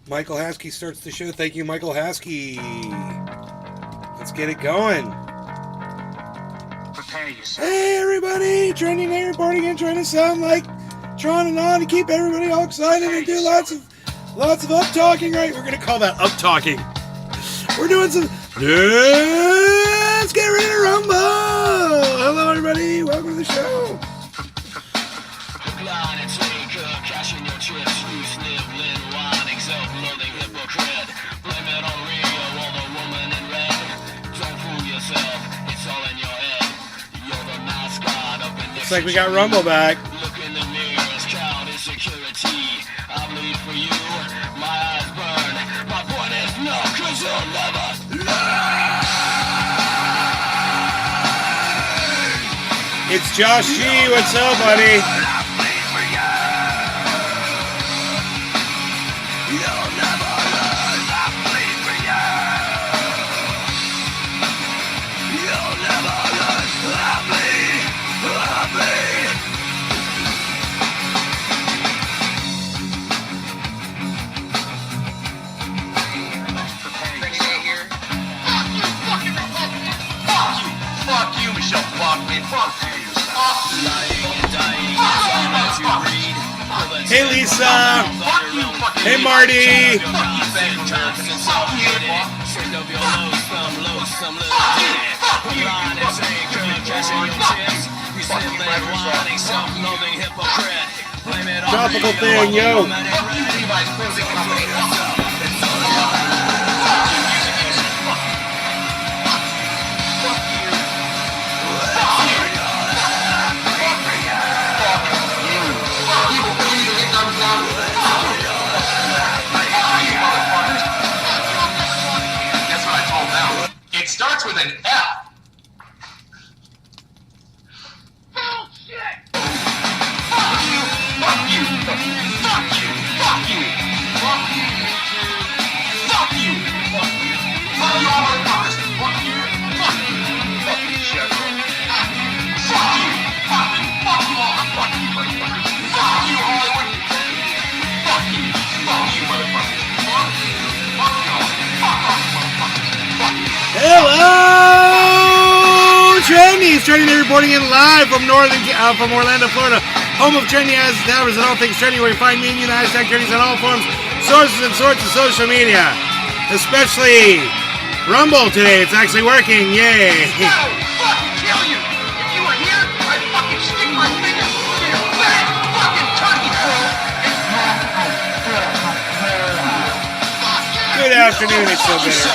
Michael Haskey starts the show. Thank you, Michael Haskey. Let's get it going. Prepare yourself. Hey, everybody. Trending Day reporting and trying to sound like Tron and on to keep everybody all excited and do lots of up talking, right? We're going to call that up talking. We're doing some... Let's get ready to rumble. Hello, everybody. Welcome to the show. Line and take cash in your chips. You sniveling, whining, self-loathing hypocrite. Blame it on Rio or the woman in red. Don't fool yourself, it's all in your head. You're the mascot of the Looks like we got Rumble back. Look in the mirrors, count insecurity. I bleed for you, my eyes burn. My point is no, cause you'll never learn. It's Josh G. What's up, buddy? Hey Lisa! Hey Marty! Tropical thing, yo! It starts with an F. Bullshit! Fuck you! Fuck you! Fuck you! Fuck you! Fuck you! Fuck you! Fuck you! Fuck you all motherfuckers! Fuck you! Fuck you! Fuck you, Chevron! Fuck you! Fuck you! Fuck you! Fuck you all! Fuck you, motherfuckers! Fuck you, Hollywood! Fuck you! Fuck you, motherfuckers! Fuck you! Fuck you all! Fuck off, motherfuckers! Fuck you! Hello! Trendy! Trendy Day reporting in live from Orlando, Florida. Home of Trendy as Towers and all things trendy, where you find me and you, the hashtag trendies on all forms, sources and sorts of social media. Especially Rumble today. It's actually working. Yay! I would fucking kill you! If you were here, I'd fucking stick my finger in your fat fucking turkey throat! Good afternoon, it's so bitter.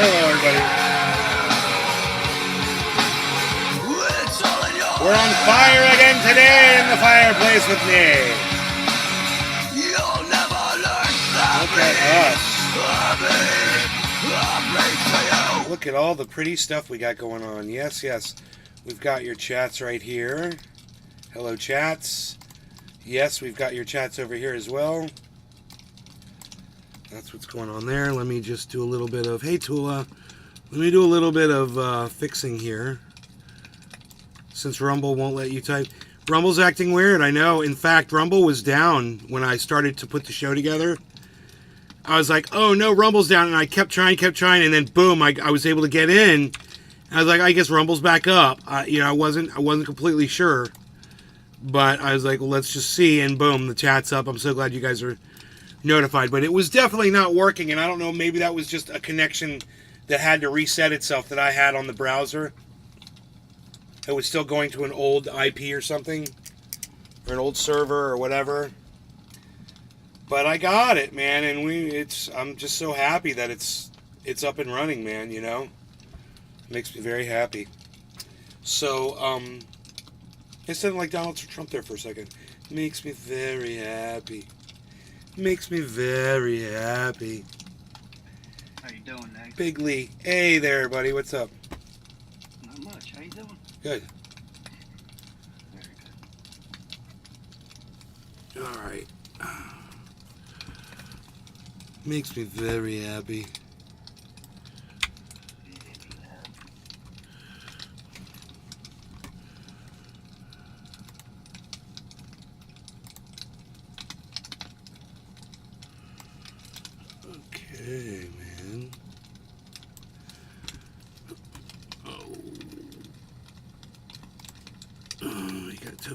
Hello, everybody. We're on fire again today in the fireplace with me. Look at us. Look at all the pretty stuff we got going on. Yes, yes. We've got your chats right here. Hello, chats. Yes, we've got your chats over here as well. That's what's going on there. Let me just do a little bit of... Hey, Tula. Let me do a little bit of fixing here. Since Rumble won't let you type. Rumble's acting weird, I know. In fact, Rumble was down when I started to put the show together. I was like, oh no, Rumble's down. And I kept trying. And then boom, I was able to get in. And I was like, I guess Rumble's back up. I wasn't completely sure. But I was like, well, let's just see. And boom, the chat's up. I'm so glad you guys are notified. But it was definitely not working. And I don't know, maybe that was just a connection that had to reset itself that I had on the browser. It was still going to an old IP or something, or an old server or whatever. But I got it, man, and I'm just so happy that it's up and running, man. You know, it makes me very happy. So I said like Donald Trump there for a second. Makes me very happy. Makes me very happy. How you doing, Nate? Big Lee, hey there, buddy. What's up? Not much. How you doing? Good. Very good. All right. Makes me very happy.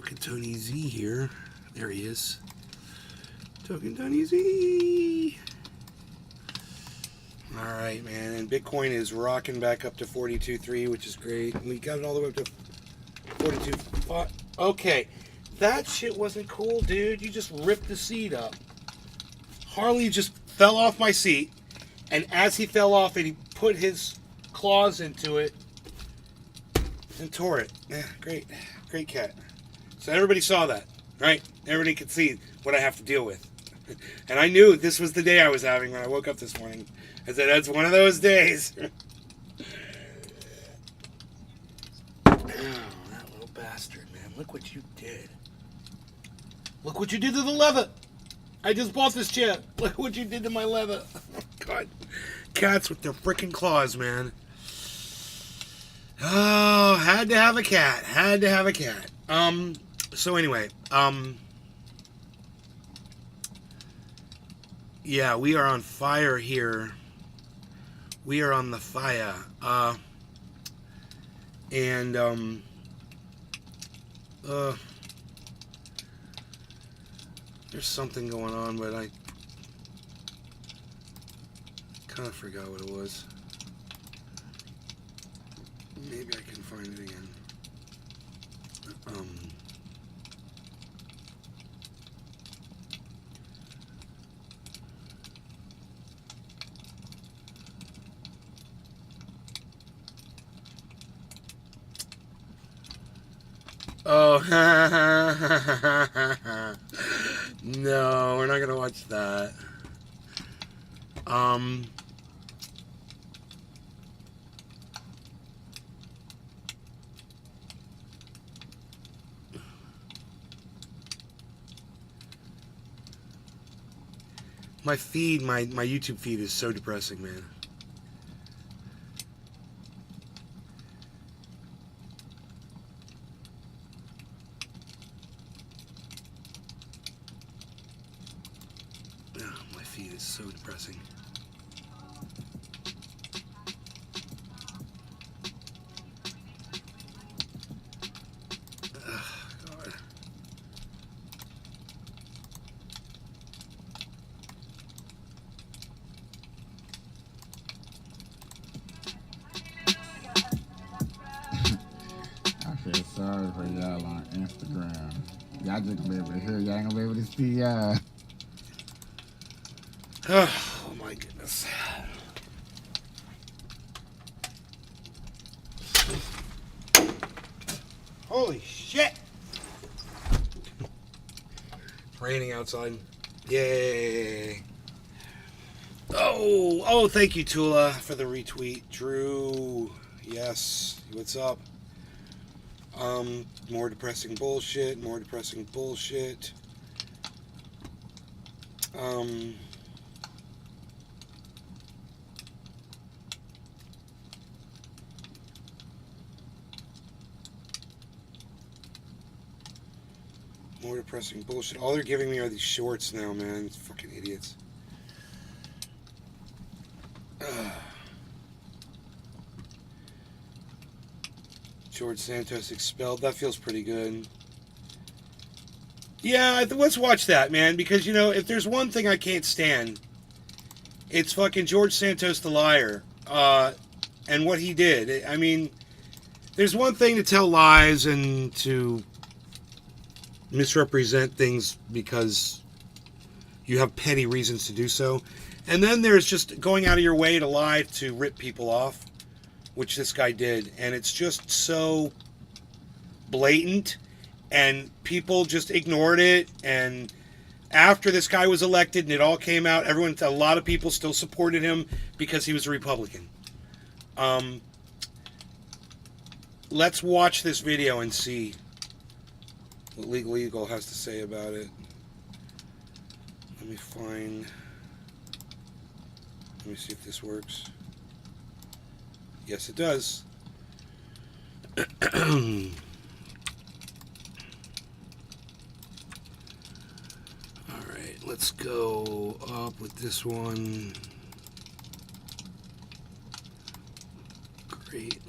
Token Tony Z here. There he is. Token Tony Z. All right, man. And Bitcoin is rocking back up to 42.3, which is great. We got it all the way up to 42.5. Okay, that shit wasn't cool, dude. You just ripped the seat up. Harley just fell off my seat, and as he fell off it, he put his claws into it and tore it. Yeah, great cat. So everybody saw that, right? Everybody could see what I have to deal with. And I knew this was the day I was having when I woke up this morning. I said, that's one of those days. Oh, that little bastard, man. Look what you did. Look what you did to the leather. I just bought this chair. Look what you did to my leather. God. Cats with their freaking claws, man. Oh, had to have a cat. Had to have a cat. So anyway, yeah, we are on fire here. We are on the fire. There's something going on, but I kind of forgot what it was. Maybe I can find it again. Oh, no, we're not gonna watch that. My feed, my YouTube feed is so depressing, man. Oh, my feed is so depressing. Oh, God. I feel sorry for y'all on Instagram. Y'all just gonna be able to hear. Y'all ain't gonna be able to see y'all. Oh, my goodness. Holy shit! It's raining outside. Yay! Oh, thank you, Tula, for the retweet. Drew, yes, what's up? More depressing bullshit, more depressing bullshit. More depressing bullshit. All they're giving me are these shorts now, man. It's fucking idiots. George Santos expelled. That feels pretty good. Yeah, let's watch that, man. Because, you know, if there's one thing I can't stand, it's fucking George Santos the liar. And what he did. I mean, there's one thing to tell lies and to misrepresent things because you have petty reasons to do so. And then there's just going out of your way to lie to rip people off, which this guy did. And it's just so blatant, and people just ignored it. And after this guy was elected and it all came out, a lot of people still supported him because he was a Republican. Let's watch this video and see what Legal Eagle has to say about it. Let me see if this works. Yes, it does. Alright, let's go up with this one. Great.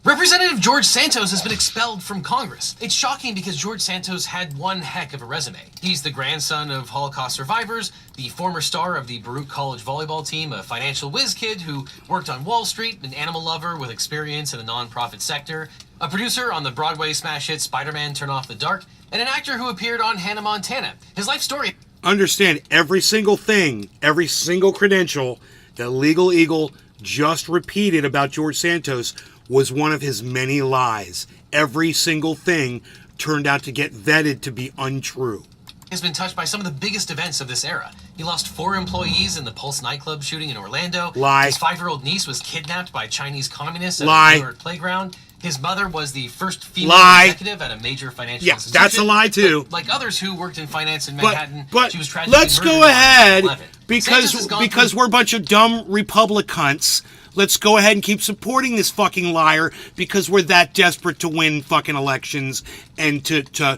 Representative George Santos has been expelled from Congress. It's shocking because George Santos had one heck of a resume. He's the grandson of Holocaust survivors, the former star of the Baruch College volleyball team, a financial whiz kid who worked on Wall Street, an animal lover with experience in the nonprofit sector, a producer on the Broadway smash hit Spider-Man Turn Off the Dark, and an actor who appeared on Hannah Montana. His life story... Understand every single thing, every single credential that Legal Eagle just repeated about George Santos was one of his many lies. Every single thing turned out to get vetted to be untrue. Has been touched by some of the biggest events of this era. He lost 4 employees in the Pulse nightclub shooting in Orlando. Lie. His 5-year-old niece was kidnapped by Chinese communists at Lie. a New York playground. His mother was the first female Lie. executive at a major financial Yeah, institution. that's a lie too. But like others who worked in finance in Manhattan, But she was tragically let's murdered go on ahead 9/11. Santos has gone because through- we're a bunch of dumb Republicans. Let's go ahead and keep supporting this fucking liar because we're that desperate to win fucking elections and to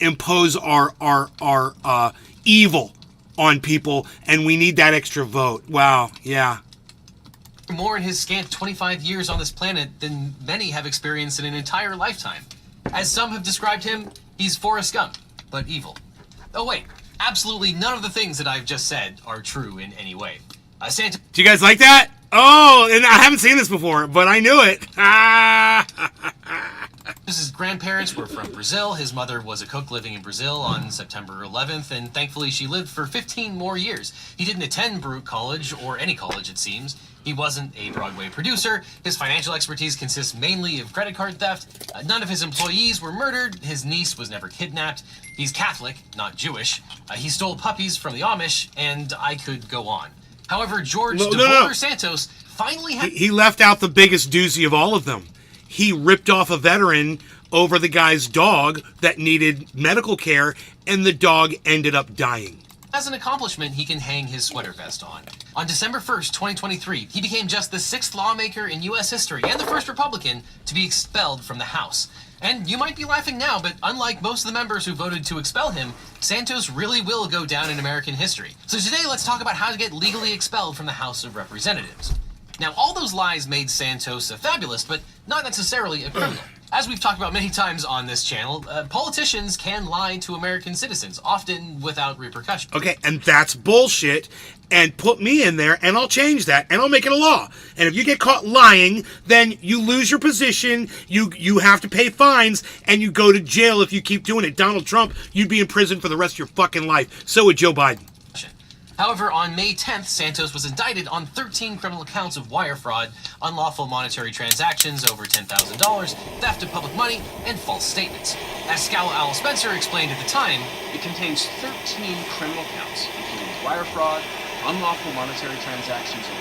impose our evil on people, and we need that extra vote. Wow, yeah. more in his scant 25 years on this planet than many have experienced in an entire lifetime. As some have described him, he's Forrest Gump, but evil. Oh wait, absolutely none of the things that I've just said are true in any way. Santos Do you guys like that? Oh, and I haven't seen this before, but I knew it. His grandparents were from Brazil. His mother was a cook living in Brazil on September 11th, and thankfully she lived for 15 more years. He didn't attend Baruch College, or any college it seems. He wasn't a Broadway producer. His financial expertise consists mainly of credit card theft. None of his employees were murdered. His niece was never kidnapped. He's Catholic, not Jewish. He stole puppies from the Amish, and I could go on. However, George DeVoler Santos finally had... He left out the biggest doozy of all of them. He ripped off a veteran over the guy's dog that needed medical care, and the dog ended up dying. As an accomplishment, he can hang his sweater vest on. On December 1st, 2023, he became just the 6th lawmaker in U.S. history and the first Republican to be expelled from the House. And you might be laughing now, but unlike most of the members who voted to expel him, Santos really will go down in American history. So today, let's talk about how to get legally expelled from the House of Representatives. Now, all those lies made Santos a fabulous, but not necessarily a criminal. As we've talked about many times on this channel, politicians can lie to American citizens, often without repercussion. Okay, and that's bullshit. And put me in there, and I'll change that, and I'll make it a law. And if you get caught lying, then you lose your position, you have to pay fines, and you go to jail if you keep doing it. Donald Trump, you'd be in prison for the rest of your fucking life. So would Joe Biden. However, on May 10th, Santos was indicted on 13 criminal counts of wire fraud, unlawful monetary transactions over $10,000, theft of public money, and false statements. As Scowl Al Spencer explained at the time, it contains 13 criminal counts, including wire fraud, unlawful monetary transactions over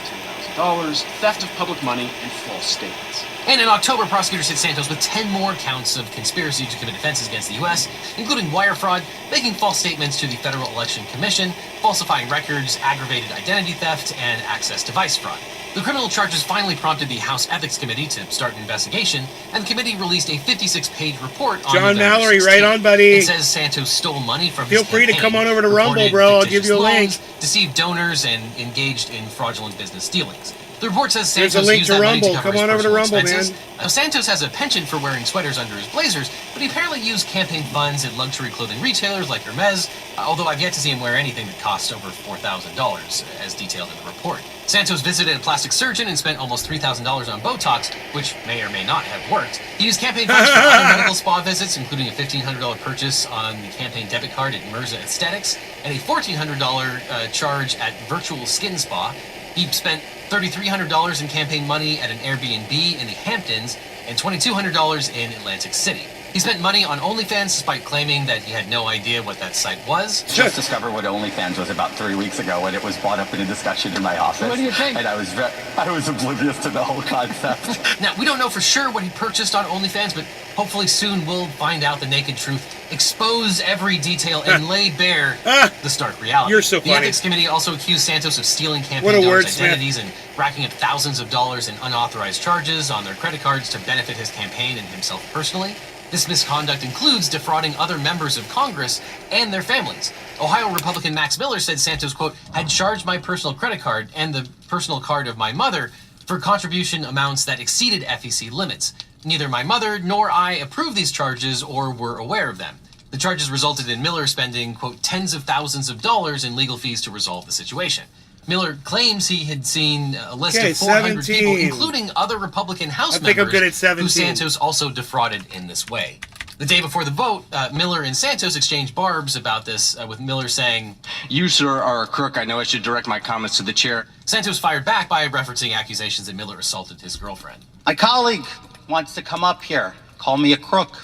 $10,000, theft of public money, and false statements. And in October, prosecutors hit Santos with 10 more counts of conspiracy to commit offenses against the U.S., including wire fraud, making false statements to the Federal Election Commission, falsifying records, aggravated identity theft, and access device fraud. The criminal charges finally prompted the House Ethics Committee to start an investigation, and the committee released a 56-page report on John November Mallory, 16th. right on, buddy. It says Santos stole money from Feel his free to campaign, come on over to Rumble, reported bro. I'll fictitious give you a loans, link. deceived donors, and engaged in fraudulent business dealings. The report says There's Santos a link used to that money Rumble. to cover Come on his over to personal Rumble, expenses. man. Now, Santos has a penchant for wearing sweaters under his blazers, but he apparently used campaign funds at luxury clothing retailers like Hermes, although I've yet to see him wear anything that costs over $4,000, as detailed in the report. Santos visited a plastic surgeon and spent almost $3,000 on Botox, which may or may not have worked. He used campaign funds for other medical spa visits, including a $1,500 purchase on the campaign debit card at Mirza Aesthetics, and a $1,400 charge at Virtual Skin Spa. He spent $3,300 in campaign money at an Airbnb in the Hamptons and $2,200 in Atlantic City. He spent money on OnlyFans despite claiming that he had no idea what that site was. Just discovered what OnlyFans was about 3 weeks ago when it was brought up in a discussion in my office. What do you think? And I was oblivious to the whole concept. Now, we don't know for sure what he purchased on OnlyFans, but hopefully soon we'll find out the naked truth, expose every detail, and lay bare the stark reality. You're so The funny. Ethics Committee also accused Santos of stealing What a campaign donors' wordsmith. identities and racking up thousands of dollars in unauthorized charges on their credit cards to benefit his campaign and himself personally. This misconduct includes defrauding other members of Congress and their families. Ohio Republican Max Miller said Santos, quote, had charged my personal credit card and the personal card of my mother for contribution amounts that exceeded FEC limits. Neither my mother nor I approved these charges or were aware of them. The charges resulted in Miller spending, quote, tens of thousands of dollars in legal fees to resolve the situation. Miller claims he had seen a list of 400 people, including other Republican House members, who Santos also defrauded in this way. The day before the vote, Miller and Santos exchanged barbs about this, with Miller saying, You, sir, are a crook. I know I should direct my comments to the chair. Santos fired back by referencing accusations that Miller assaulted his girlfriend. My colleague wants to come up here, call me a crook.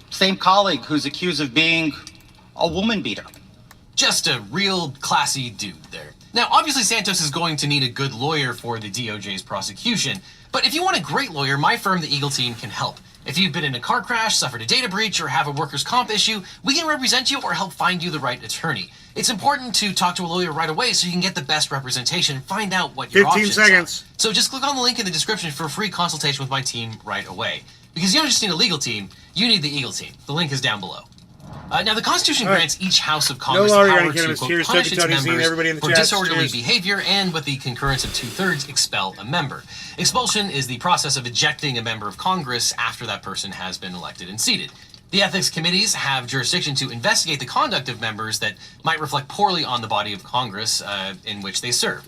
Same colleague who's accused of being a woman beater. Just a real classy dude there. Now, obviously Santos is going to need a good lawyer for the DOJ's prosecution, but if you want a great lawyer, my firm, the Eagle Team, can help. If you've been in a car crash, suffered a data breach, or have a workers' comp issue, we can represent you or help find you the right attorney. It's important to talk to a lawyer right away so you can get the best representation and find out what your options 15 seconds. are. So just click on the link in the description for a free consultation with my team right away. Because you don't just need a legal team, you need the Eagle Team. The link is down below. Now, the Constitution grants each House of Congress the power to, quote, punish its members for disorderly behavior and, with the concurrence of 2/3, expel a member. Expulsion is the process of ejecting a member of Congress after that person has been elected and seated. The ethics committees have jurisdiction to investigate the conduct of members that might reflect poorly on the body of Congress in which they serve.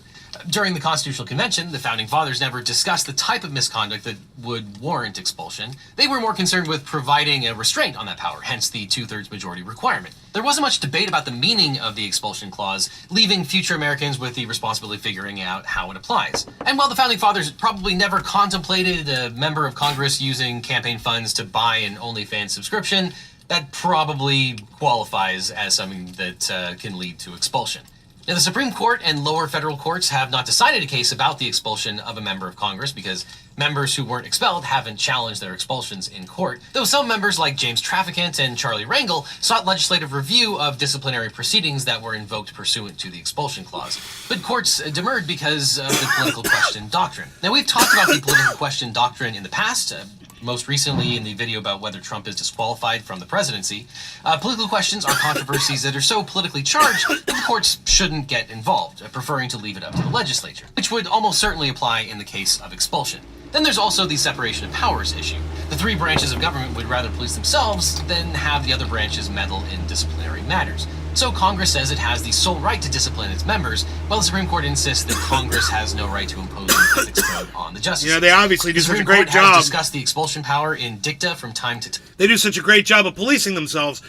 During the Constitutional Convention, the Founding Fathers never discussed the type of misconduct that would warrant expulsion. They were more concerned with providing a restraint on that power, hence the 2/3 majority requirement. There wasn't much debate about the meaning of the expulsion clause, leaving future Americans with the responsibility of figuring out how it applies. And while the Founding Fathers probably never contemplated a member of Congress using campaign funds to buy an OnlyFans subscription, that probably qualifies as something that can lead to expulsion. Now, the Supreme Court and lower federal courts have not decided a case about the expulsion of a member of Congress because members who weren't expelled haven't challenged their expulsions in court, though some members like James Traficant and Charlie Rangel sought legislative review of disciplinary proceedings that were invoked pursuant to the expulsion clause. But courts demurred because of the political question doctrine. Now, we've talked about the political question doctrine in the past, most recently in the video about whether Trump is disqualified from the presidency. Political questions are controversies that are so politically charged that the courts shouldn't get involved, preferring to leave it up to the legislature, which would almost certainly apply in the case of expulsion. Then there's also the separation of powers issue. The three branches of government would rather police themselves than have the other branches meddle in disciplinary matters. So Congress says it has the sole right to discipline its members, while the Supreme Court insists that Congress has no right to impose an ethics code on the justices. Yeah, they obviously do such a great job. Has discussed the expulsion power in dicta from time to time. They do such a great job of policing themselves,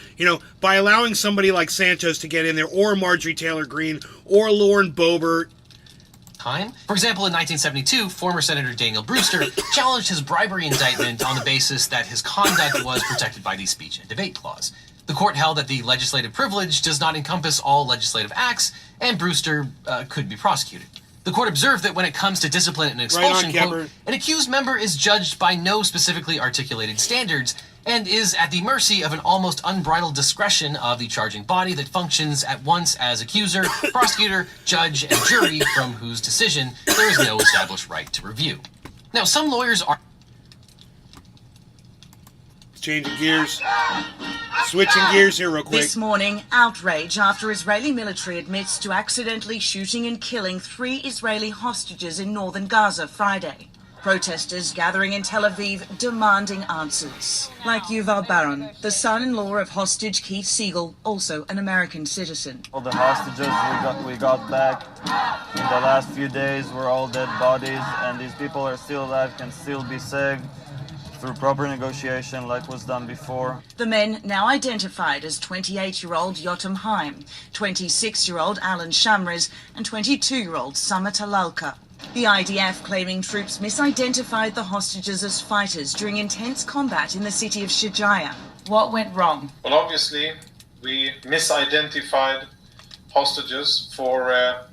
by allowing somebody like Santos to get in there, or Marjorie Taylor Greene, or Lauren Boebert. For example, in 1972, former Senator Daniel Brewster challenged his bribery indictment on the basis that his conduct was protected by the speech and debate clause. The court held that the legislative privilege does not encompass all legislative acts, and Brewster could be prosecuted. The court observed that when it comes to discipline and expulsion, quote, an accused member is judged by no specifically articulated standards and is at the mercy of an almost unbridled discretion of the charging body that functions at once as accuser, prosecutor, judge, and jury, from whose decision there is no established right to review. Now, some lawyers are changing gears. Switching gears here real quick. This morning, outrage after Israeli military admits to accidentally shooting and killing 3 Israeli hostages in northern Gaza Friday. Protesters gathering in Tel Aviv demanding answers. Like Yuval Baron, the son-in-law of hostage Keith Siegel, also an American citizen. All the hostages we got back in the last few days were all dead bodies, and these people are still alive, can still be saved through proper negotiation like was done before. The men now identified as 28-year-old Yotam Haim, 26-year-old Alan Shamriz, and 22-year-old Summer Talalka. The IDF claiming troops misidentified the hostages as fighters during intense combat in the city of Shijaya. What went wrong? Well, obviously, we misidentified hostages for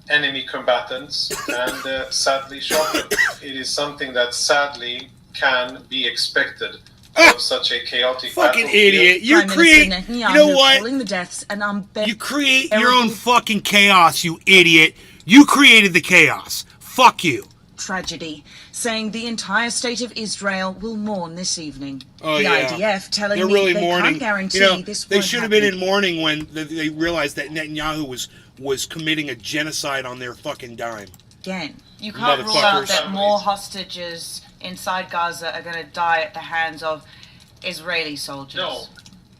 enemy combatants and sadly shot them. It is something that sadly can be expected of such a chaotic fucking battlefield. idiot. You create, you know what? Calling the deaths an you create your own fucking chaos, you idiot. You created the chaos. Fuck you. Tragedy, saying the entire state of Israel will mourn this evening. Oh, the yeah. IDF telling They're me really they mourning. can't guarantee this they won't should have happen. been in mourning when they realized that Netanyahu was committing a genocide on their fucking dime. again. You can't rule out that Motherfuckers. more hostages inside Gaza are going to die at the hands of Israeli soldiers.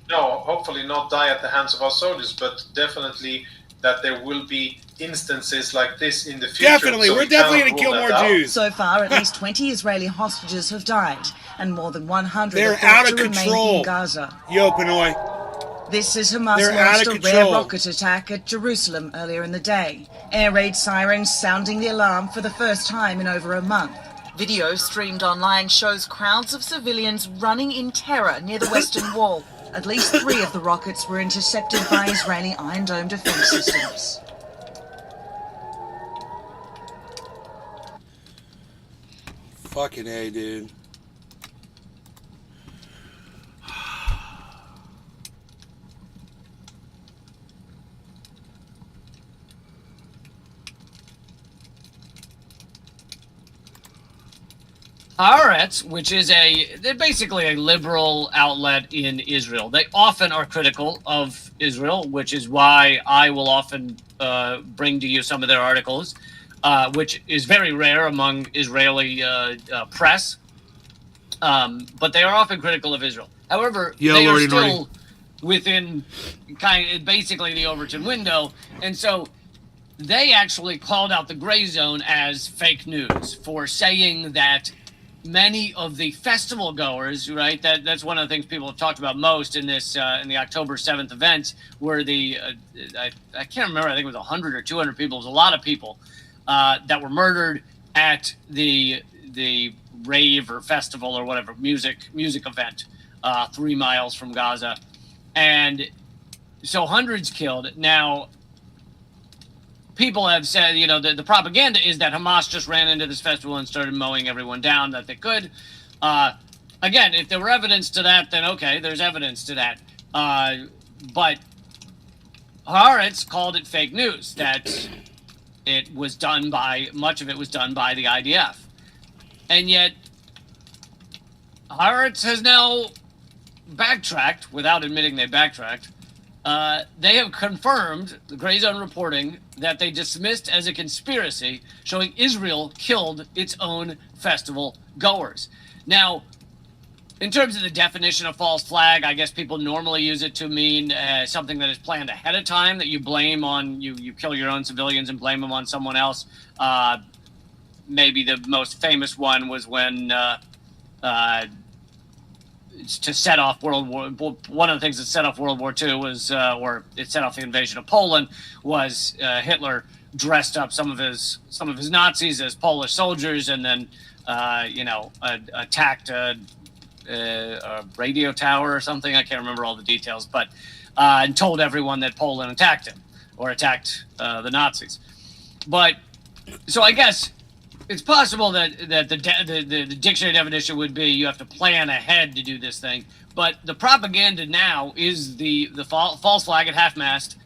No, hopefully not die at the hands of our soldiers, but definitely that there will be instances like this in the future. Definitely, we're we definitely cannot going to kill rule more that out. Jews. So far, at least 20 Israeli hostages have died, and more than 100 They're are thought out of to remain control. in Gaza. Yo, Pinoy. This is Hamas They're out launched of a rare control. rocket attack at Jerusalem earlier in the day. Air raid sirens sounding the alarm for the first time in over a month. Video streamed online shows crowds of civilians running in terror near the Western Wall. At least 3 of the rockets were intercepted by Israeli Iron Dome defense systems. Fucking A, dude. Haaretz, which is they're basically a liberal outlet in Israel. They often are critical of Israel, which is why I will often bring to you some of their articles, which is very rare among Israeli press. But they are often critical of Israel. However, they are still within basically the Overton window, and so they actually called out the gray zone as fake news for saying that many of the festival goers, right? That's one of the things people have talked about most in this in the October 7th event, were the I can't remember. I think it was 100 or 200 people. It was a lot of people that were murdered at the rave or festival or whatever music event 3 miles from Gaza, and so hundreds killed. Now, people have said, the propaganda is that Hamas just ran into this festival and started mowing everyone down that they could. Again, if there were evidence to that, then okay, there's evidence to that. But Haaretz called it fake news, that much of it was done by the IDF. And yet, Haaretz has now backtracked, without admitting they backtracked. They have confirmed, the Gray Zone reporting, that they dismissed as a conspiracy, showing Israel killed its own festival goers. Now, in terms of the definition of false flag, I guess people normally use it to mean something that is planned ahead of time, that you blame on, you kill your own civilians and blame them on someone else. Maybe the most famous one was when to set off World War. One of the things that set off World War II was, or it set off the invasion of Poland, was Hitler dressed up some of his Nazis as Polish soldiers, and then attacked a radio tower or something. I can't remember all the details, but and told everyone that Poland attacked him or attacked the Nazis. But so I guess it's possible that the dictionary definition would be you have to plan ahead to do this thing. But the propaganda now is the false flag at half-mast,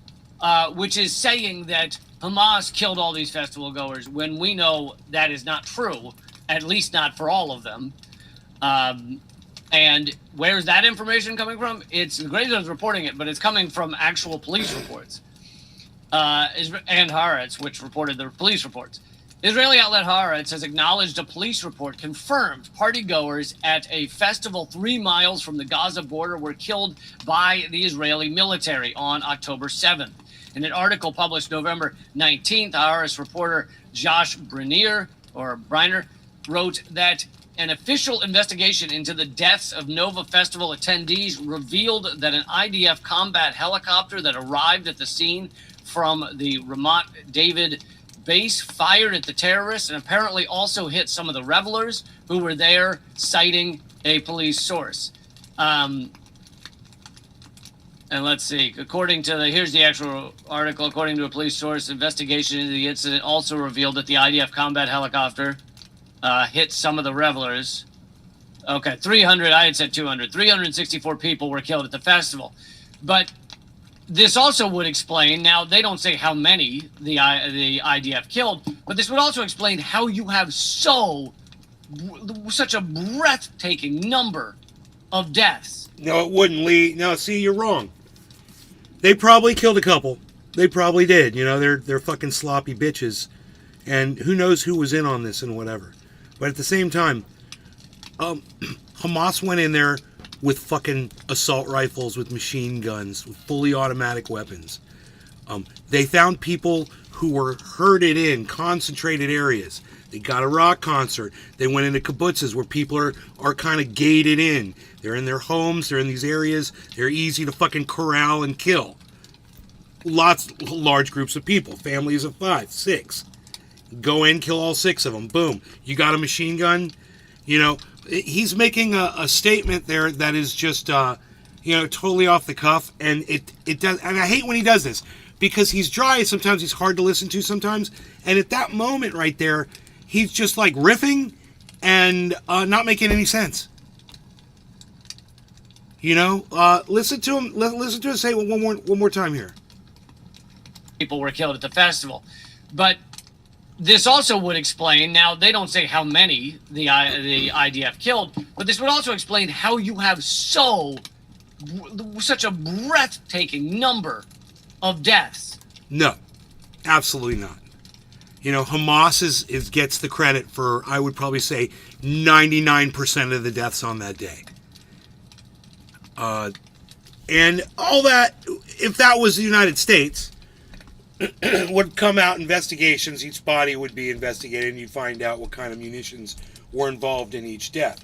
which is saying that Hamas killed all these festival goers, when we know that is not true, at least not for all of them. And where's that information coming from? It's the Gray Zone's reporting it, but it's coming from actual police reports. And Haaretz, which reported the police reports. Israeli outlet Haaretz has acknowledged a police report confirmed partygoers at a festival 3 miles from the Gaza border were killed by the Israeli military on October 7th. In an article published November 19th, Haaretz reporter Josh Briner wrote that an official investigation into the deaths of Nova Festival attendees revealed that an IDF combat helicopter that arrived at the scene from the Ramat David base fired at the terrorists and apparently also hit some of the revelers who were there, citing a police source. And let's see, here's the actual article. According to a police source, investigation into the incident also revealed that the IDF combat helicopter hit some of the revelers. Okay, 300, I had said 200. 364 people were killed at the festival. But this also would explain, now they don't say how many the IDF killed, but this would also explain how you have such a breathtaking number of deaths. No, it wouldn't lead. No, see, you're wrong. They probably killed a couple. They probably did. They're fucking sloppy bitches. And who knows who was in on this and whatever. But at the same time, Hamas went in there with fucking assault rifles, with machine guns, with fully automatic weapons. They found people who were herded in concentrated areas. They got a rock concert. They went into kibbutzes where people are kind of gated in. They're in their homes. They're in these areas. They're easy to fucking corral and kill. Large groups of people, families of 5, 6. Go in, kill all 6 of them. Boom. You got a machine gun. You know, he's making a statement there that is just, totally off the cuff. And it does. And I hate when he does this because he's dry. Sometimes he's hard to listen to sometimes. And at that moment right there, he's just like riffing and not making any sense. You know, listen to him. Listen to him say it one more time here. People were killed at the festival, but this also would explain. Now they don't say how many the IDF killed, but this would also explain how you have such a breathtaking number of deaths. No, absolutely not. You know, Hamas gets the credit for, I would probably say, 99% of the deaths on that day. And all that, if that was the United States, would come out investigations. Each body would be investigated, and you'd find out what kind of munitions were involved in each death.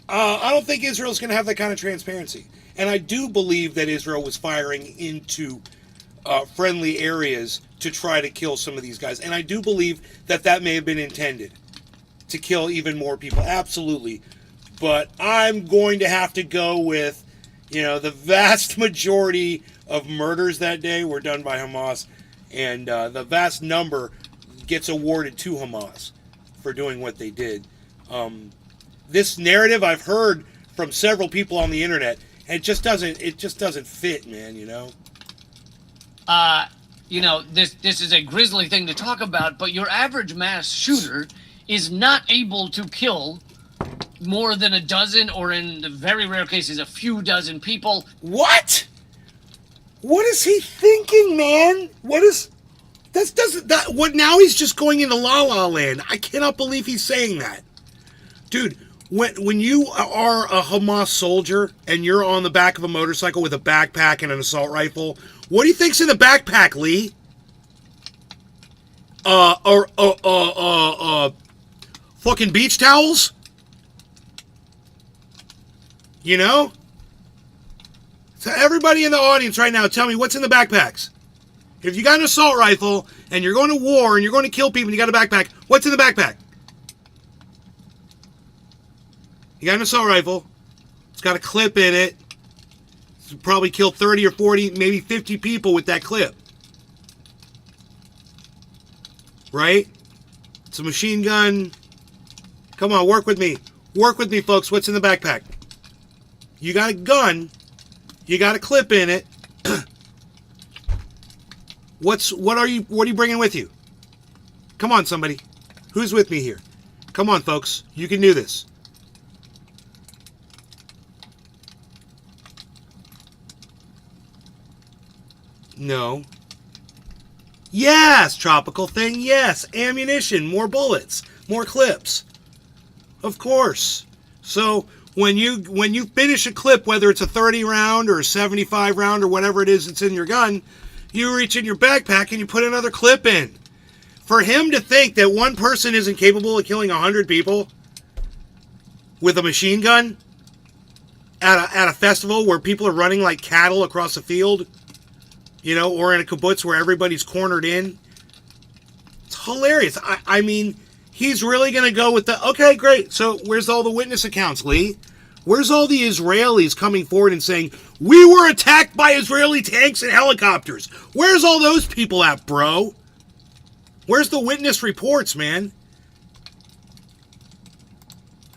I don't think Israel's going to have that kind of transparency. And I do believe that Israel was firing into friendly areas to try to kill some of these guys. And I do believe that may have been intended to kill even more people. Absolutely. But I'm going to have to go with, the vast majority of murders that day were done by Hamas. And the vast number gets awarded to Hamas for doing what they did. This narrative I've heard from several people on the internet, and it just doesn't fit, man, This is a grisly thing to talk about, but your average mass shooter is not able to kill more than a dozen, or in the very rare cases, a few dozen people. What? What is he thinking, man? Now he's just going into La La Land. I cannot believe he's saying that. Dude, when you are a Hamas soldier and you're on the back of a motorcycle with a backpack and an assault rifle, what do you think's in the backpack, Lee? Fucking beach towels? So everybody in the audience right now, tell me what's in the backpacks. If you got an assault rifle and you're going to war and you're going to kill people and you got a backpack, what's in the backpack? You got an assault rifle. It's got a clip in it. You probably kill 30 or 40, maybe 50 people with that clip. Right? It's a machine gun. Come on, work with me. Work with me, folks. What's in the backpack? You got a gun. You got a clip in it. What are you bringing with you? Come on, somebody. Who's with me here? Come on, folks. You can do this. No. Yes, tropical thing. Yes, ammunition, more bullets, more clips. Of course. So when you finish a clip, whether it's a 30 round or a 75 round or whatever it is that's in your gun, you reach in your backpack and you put another clip in. For him to think that one person isn't capable of killing 100 people with a machine gun at a festival where people are running like cattle across a field, or in a kibbutz where everybody's cornered in, it's hilarious. I mean, he's really going to go with okay, great. So where's all the witness accounts, Lee? Where's all the Israelis coming forward and saying, we were attacked by Israeli tanks and helicopters? Where's all those people at, bro? Where's the witness reports, man?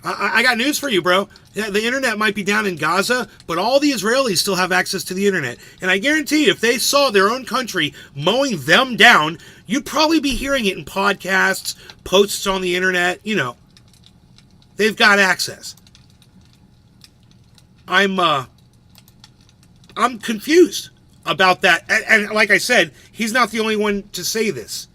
I got news for you, bro. Yeah, the internet might be down in Gaza, but all the Israelis still have access to the internet. And I guarantee you, if they saw their own country mowing them down, you'd probably be hearing it in podcasts, posts on the internet. They've got access. I'm confused about that. And like I said, he's not the only one to say this.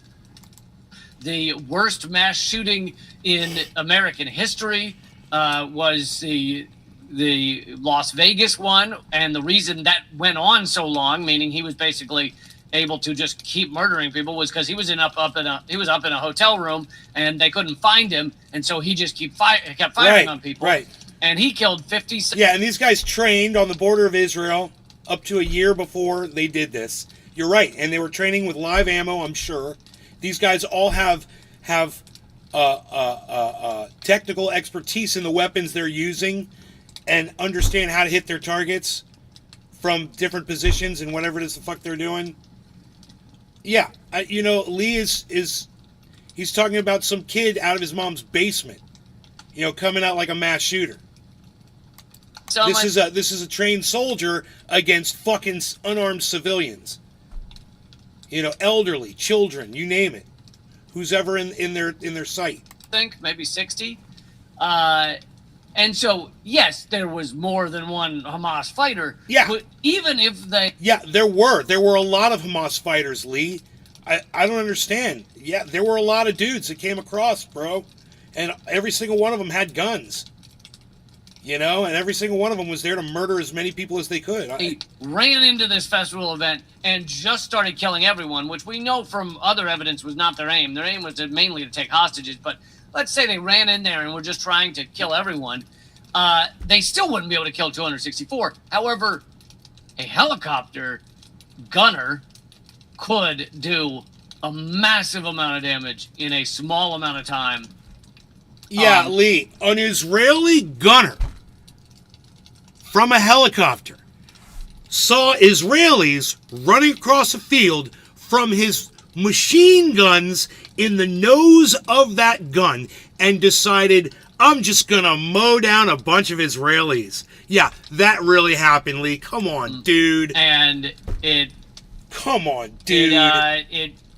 the worst mass shooting in American history was the Las Vegas one, and the reason that went on so long, meaning he was basically able to just keep murdering people, was because he was up in a hotel room and they couldn't find him, and so he just kept firing on people. Right. And he killed 50. Yeah, and these guys trained on the border of Israel up to a year before they did this. You're right, and they were training with live ammo, I'm sure. These guys all have technical expertise in the weapons they're using and understand how to hit their targets from different positions and whatever it is the fuck they're doing. Yeah, Lee is he's talking about some kid out of his mom's basement, coming out like a mass shooter. So this is a trained soldier against fucking unarmed civilians. Elderly, children, you name it. Who's ever in their sight. I think maybe 60. And so, yes, there was more than one Hamas fighter. Yeah. But even if they... Yeah, there were a lot of Hamas fighters, Lee. I don't understand. Yeah, there were a lot of dudes that came across, bro. And every single one of them had guns. And every single one of them was there to murder as many people as they could. They ran into this festival event and just started killing everyone, which we know from other evidence was not their aim. Their aim was mainly to take hostages, but let's say they ran in there and were just trying to kill everyone. They still wouldn't be able to kill 264. However, a helicopter gunner could do a massive amount of damage in a small amount of time. Yeah, Lee, an Israeli gunner from a helicopter saw Israelis running across a field from his machine guns in the nose of that gun and decided, I'm just going to mow down a bunch of Israelis. Yeah, that really happened, Lee. Come on, dude. And it... Come on, dude.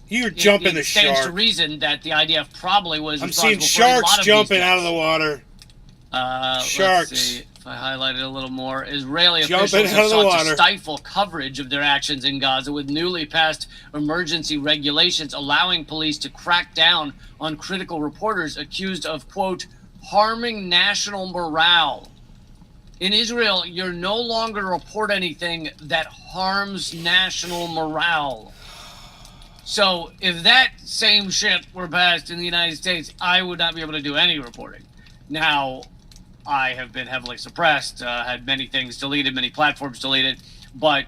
You're jumping the shark. Stands to reason that the IDF probably was I'm seeing responsible for a lot sharks of jumping these out of the water. Sharks. Let's see if I highlight it a little more. Israeli Jumping officials out have of the sought to water. stifle coverage of their actions in Gaza with newly passed emergency regulations allowing police to crack down on critical reporters accused of, quote, harming national morale. In Israel, you're no longer report anything that harms national morale. So if that same shit were passed in the United States, I would not be able to do any reporting. Now, I have been heavily suppressed, had many things deleted, many platforms deleted, but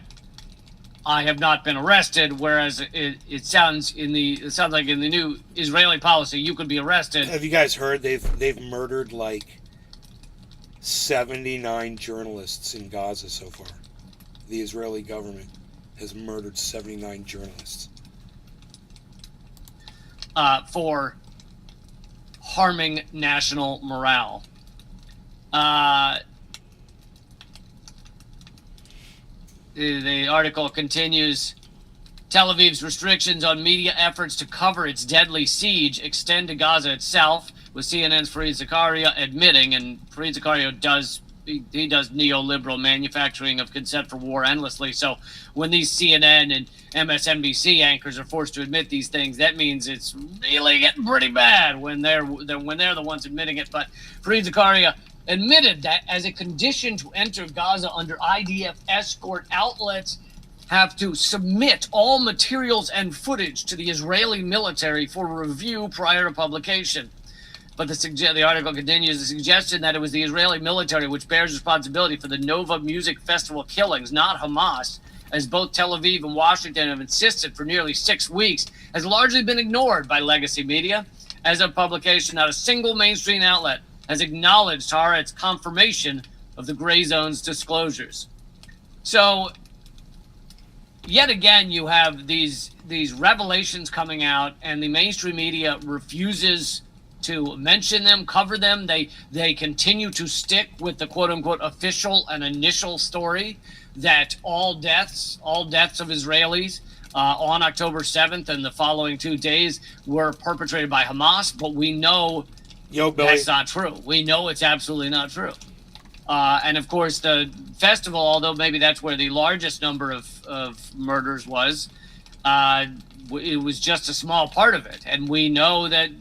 I have not been arrested. Whereas it sounds like in the new Israeli policy, you could be arrested. Have you guys heard they've murdered like 79 journalists in Gaza so far? The Israeli government has murdered 79 journalists. For harming national morale. The article continues, Tel Aviv's restrictions on media efforts to cover its deadly siege extend to Gaza itself, with CNN's Fareed Zakaria admitting, and Fareed Zakaria does neoliberal manufacturing of consent for war endlessly. So when these CNN and MSNBC anchors are forced to admit these things, that means it's really getting pretty bad when they're the ones admitting it. But Fareed Zakaria admitted that as a condition to enter Gaza under IDF escort, outlets have to submit all materials and footage to the Israeli military for review prior to publication. But the article continues, the suggestion that it was the Israeli military which bears responsibility for the Nova Music Festival killings, not Hamas, as both Tel Aviv and Washington have insisted for nearly 6 weeks, has largely been ignored by legacy media. As of publication, not a single mainstream outlet has acknowledged Haaretz's confirmation of the Gray Zone's disclosures. So, yet again, you have these revelations coming out, and the mainstream media refuses to mention them, cover them. They continue to stick with the quote-unquote official and initial story that all deaths of Israelis on October 7th and the following 2 days were perpetrated by Hamas, but we know that's not true. We know it's absolutely not true. And of course, the festival, although maybe that's where the largest number of murders was, It was just a small part of it. And we know that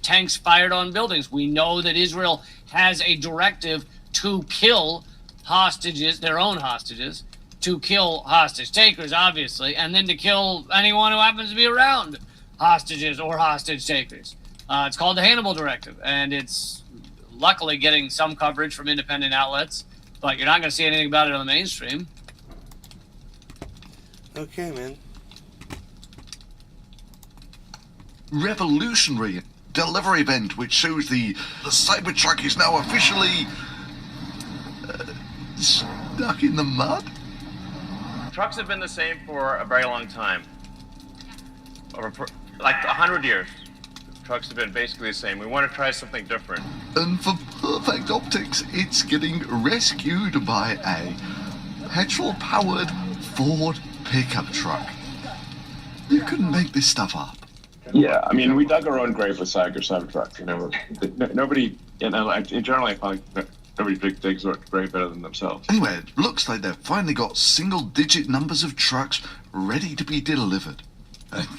tanks fired on buildings. We know that Israel has a directive to kill hostages, their own hostages, to kill hostage takers, obviously, and then to kill anyone who happens to be around hostages or hostage takers. It's called the Hannibal Directive, and it's luckily getting some coverage from independent outlets, but you're not going to see anything about it on the mainstream. Okay, man. Revolutionary delivery event which shows the Cybertruck is now officially stuck in the mud. Trucks have been the same for a very long time. Like 100 years. Trucks have been basically the same. We want to try something different. And for perfect optics, it's getting rescued by a petrol-powered Ford pickup truck. You couldn't make this stuff up. Yeah, I mean, we dug our own grave with Cybertrucks. You know, nobody, you know, in general, I feel like nobody digs their grave better than themselves. Anyway, it looks like they've finally got single-digit numbers of trucks ready to be delivered.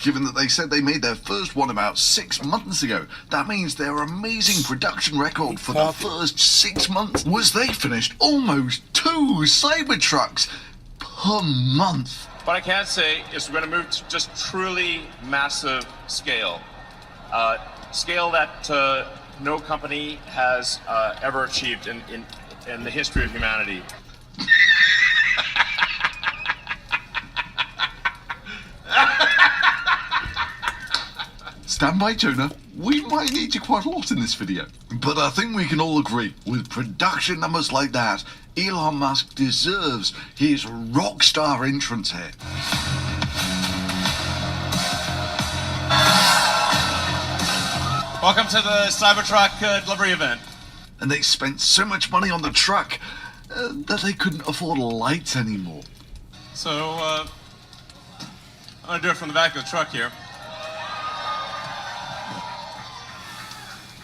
Given that they said they made their first one about 6 months ago, that means their amazing production record for the first 6 months was they finished almost 2 Cybertrucks per month. What I can say is we're going to move to just truly massive scale. Scale that no company has ever achieved in the history of humanity. Stand by, Jonah. We might need you quite a lot in this video. But I think we can all agree, with production numbers like that, Elon Musk deserves his rock star entrance here. Welcome to the Cybertruck delivery event. And they spent so much money on the truck that they couldn't afford lights anymore. So, I'm going to do it from the back of the truck here.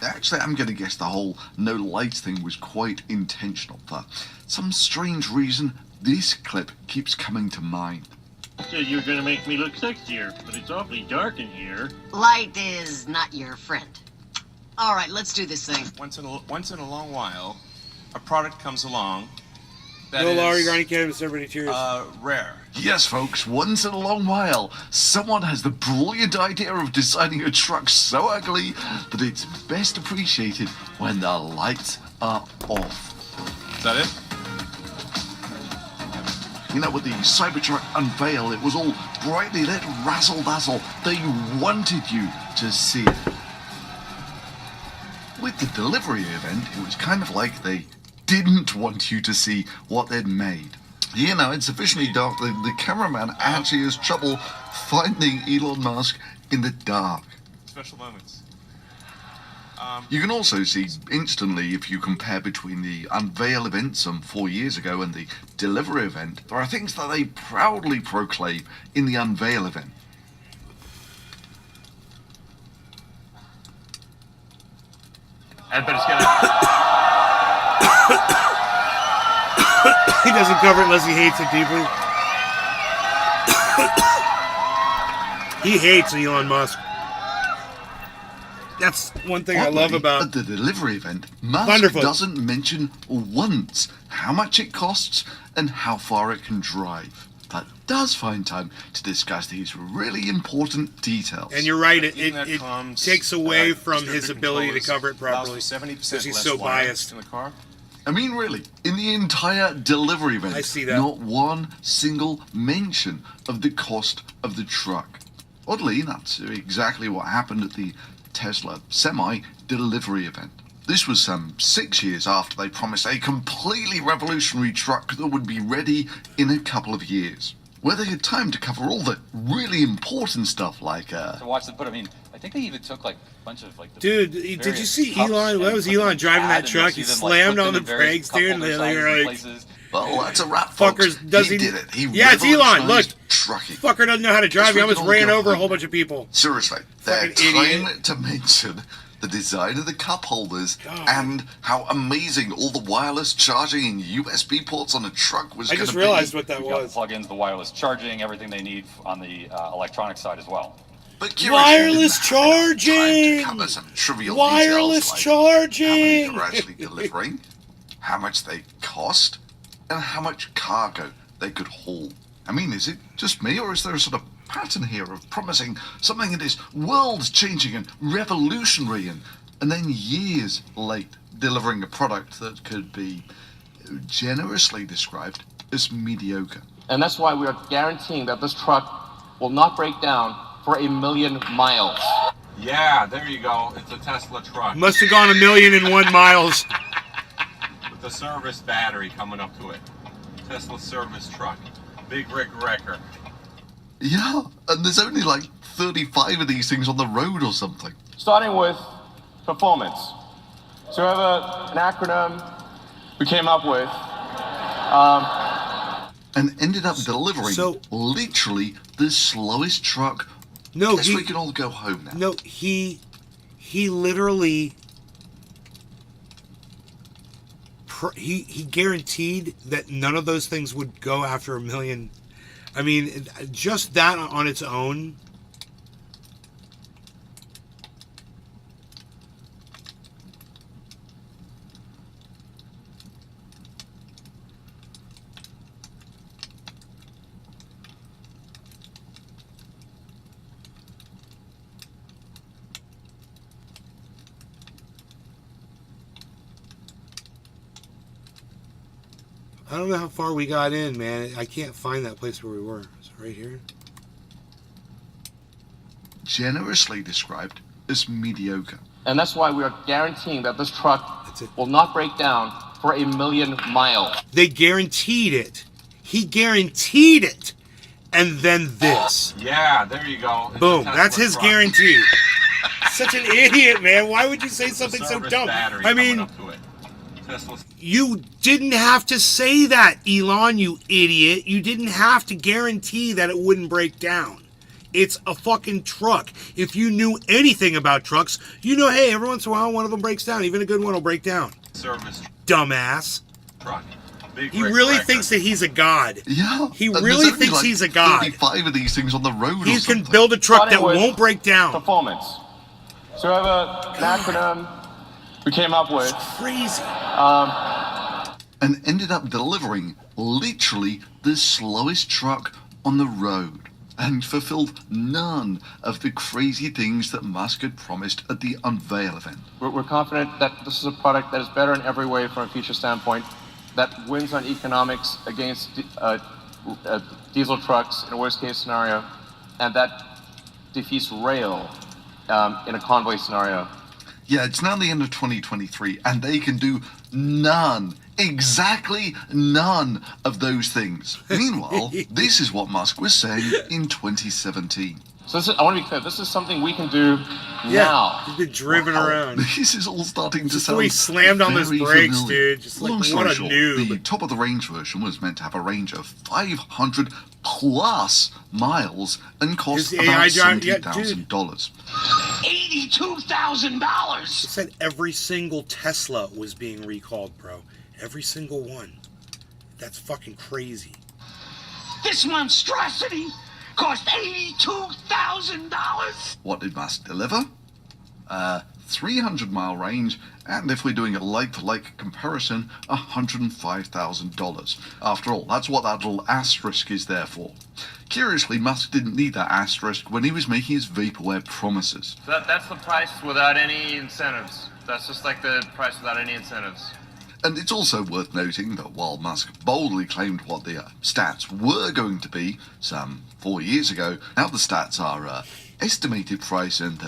Actually, I'm going to guess the whole no lights thing was quite intentional. For some strange reason, this clip keeps coming to mind. So you're going to make me look sexier, but it's awfully dark in here. Light is not your friend. All right, let's do this thing. Once in a long while, a product comes along that No, is Laurie, Granny Canvas, everybody cheers. rare. Yes, folks, once in a long while, someone has the brilliant idea of designing a truck so ugly that it's best appreciated when the lights are off. Is that it? You know, with the Cybertruck unveil, it was all brightly lit, razzle-dazzle. They wanted you to see it. With the delivery event, it was kind of like they didn't want you to see what they'd made. You know, it's sufficiently dark that the cameraman actually has trouble finding Elon Musk in the dark. Special moments. You can also see instantly, if you compare between the unveil event some 4 years ago and the delivery event, there are things that they proudly proclaim in the unveil event. But it's gonna... He doesn't cover it unless he hates it deeply. He hates Elon Musk. That's one thing I love about at the delivery event. Musk doesn't mention once how much it costs and how far it can drive, but does find time to discuss these really important details. And you're right, it takes away from his ability to cover it properly because he's so biased. In the car. I mean, really, in the entire delivery event, I see that. Not one single mention of the cost of the truck. Oddly, that's exactly what happened at the Tesla semi-delivery event. This was some 6 years after they promised a completely revolutionary truck that would be ready in a couple of years, where they had time to cover all the really important stuff like To watch them put, I mean, I think they even took like a bunch of like. The dude, did you see cups Elon? What and was put them Elon in driving that and truck? He you'll see them, like, slammed put on the them in various brakes, dude, and cup-holder they were sizes like, places. well, that's a wrap, folks. fuckers, does he did it. He yeah, it's Elon. Look, revolutionized trucking. fucker doesn't know how to drive. He Yes, we almost can all ran go over a home. whole bunch of people. Seriously, they're Fucking idiot. trying to mention the design of the cup holders, and how amazing all the wireless charging and USB ports on a truck was I going just to realized be. what that You've got was. the plugins, the wireless charging, everything they need on the electronic side as well. But curiously, Wireless didn't have enough time to charging! cover some trivial Wireless details like how many charging! they're actually delivering, how much they cost, and how much cargo they could haul. I mean, is it just me, or is there a sort of pattern here of promising something that is world-changing and revolutionary, and then years late delivering a product that could be generously described as mediocre? And that's why we are guaranteeing that this truck will not break down for 1,000,000 miles. Yeah, there you go. It's a Tesla truck. Must have gone 1,000,001 miles. With the service battery coming up to it. Tesla service truck. Big Rick Wrecker. Yeah, and there's only like 35 of these things on the road or something. Starting with performance. So we have an acronym we came up with. And ended up delivering literally the slowest truck. No, Guess we can all go home now. No, he literally he guaranteed that none of those things would go after 1,000,000. I mean, just that on its own. I don't know how far we got in, man. I can't find that place where we were. Is it right here? Generously described as mediocre. And that's why we are guaranteeing that this truck will not break down for 1,000,000 miles. They guaranteed it. He guaranteed it. And then this. Yeah, there you go. It's Boom. a Tesla That's his truck. guarantee. Such an idiot, man. Why would you say something so Service dumb? battery I coming mean, up to it. Tesla's you didn't have to say that, Elon, you idiot. You didn't have to guarantee that it wouldn't break down. It's a fucking truck. If you knew anything about trucks, you know, hey, every once in a while, one of them breaks down. Even a good one will break down. service Dumbass. truck. Big He Rick really Wrecker. thinks that he's a god. Yeah. He and really there's only thinks like he's a god. 35 of these things on the road He or can something. build a truck that Starting with won't break down. Performance. So we have an acronym we came up with. Crazy. And ended up delivering literally the slowest truck on the road, and fulfilled none of the crazy things that Musk had promised at the unveil event. We're confident that this is a product that is better in every way from a future standpoint, that wins on economics against diesel trucks in a worst case scenario, and that defeats rail in a convoy scenario. Yeah, it's now the end of 2023, and they can do none, exactly none of those things. Meanwhile, this is what Musk was saying in 2017. So I want to be clear, this is something we can do now. He's been driven around. This is all starting to Just the sound way he slammed on those very brakes, familiar. dude. Just like, Long what story a short, noob. the top of the range version was meant to have a range of 500 plus miles and cost His about AI drive- yeah, $70,000. $82,000. It said every single Tesla was being recalled, bro. Every single one. That's fucking crazy. This monstrosity cost $82,000. What did Musk deliver? 300-mile range, and if we're doing a like-to-like comparison, $105,000. After all, that's what that little asterisk is there for. Curiously, Musk didn't need that asterisk when he was making his vaporware promises. So that's the price without any incentives. That's just like the price without any incentives. And it's also worth noting that while Musk boldly claimed what the stats were going to be some 4 years ago, now the stats are estimated price and